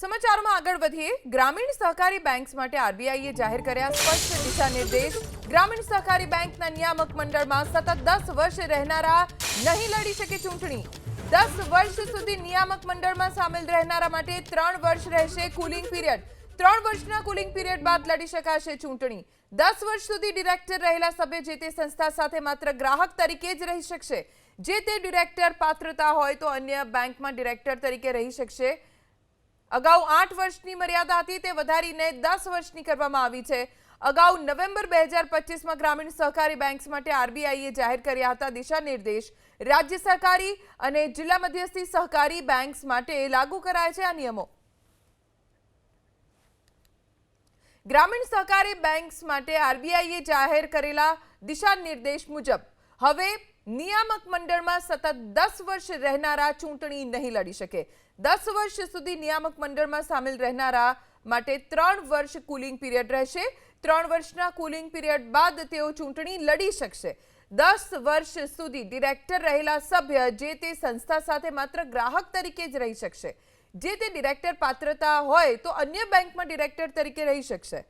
સમાચારોમાં આગળ વધીએ ગ્રામીણ સહકારી બેંક્સ માટે આરબીઆઈએ જાહેર કર્યા સ્પષ્ટ દિશા નિર્દેશ ગ્રામીણ સહકારી બેંકના નિયામક મંડળમાં સતત 10 વર્ષ રહેનારા નહીં લડી શકે ચૂંટણી 10 વર્ષ સુધી નિયામક મંડળમાં સામેલ રહેનારા માટે 3 વર્ષ રહેશે કુલિંગ પીરિયડ 3 વર્ષના કુલિંગ પીરિયડ બાદ લડી શકાશે ચૂંટણી 10 વર્ષ સુધી ડિરેક્ટર રહેલા સભ્ય જે તે સંસ્થા સાથે માત્ર ગ્રાહક તરીકે જ રહી શકશે જે તે ડિરેક્ટર પાત્રતા હોય તો અન્ય બેંકમાં ડિરેક્ટર તરીકે રહી શકશે અગાઉ 8 વર્ષની મર્યાદા હતી તે વધારીને 10 વર્ષની કરવામાં આવી છે અગાઉ નવેમ્બર 2025 માં ગ્રામીણ સહકારી બેંક્સ માટે આરબીઆઈએ જાહેર કર્યા હતા દિશા નિર્દેશ રાજ્ય સહકારી અને જિલ્લા મધ્યસ્થી સહકારી બેંક્સ માટે લાગુ કરાયા છે આ નિયમો ગ્રામીણ સહકારી બેંક્સ માટે આરબીઆઈએ જાહેર કરેલા દિશા નિર્દેશ મુજબ હવે નિયામક મંડળમાં સતત 10 વર્ષ રહેનારા ચૂંટણી નહીં લડી શકે 10 વર્ષ સુધી નિયામક મંડળમાં સામેલ રહેનારા માટે 3 વર્ષ કુલિંગ પીરિયડ રહેશે 3 વર્ષના કુલિંગ પીરિયડ બાદ તેઓ ચૂંટણી લડી શકશે 10 વર્ષ સુધી ડિરેક્ટર રહેલા સભ્ય જે તે સંસ્થા સાથે માત્ર ગ્રાહક તરીકે જ રહી શકશે જે તે ડિરેક્ટર પાત્રતા હોય તો અન્ય બેંકમાં ડિરેક્ટર તરીકે રહી શકશે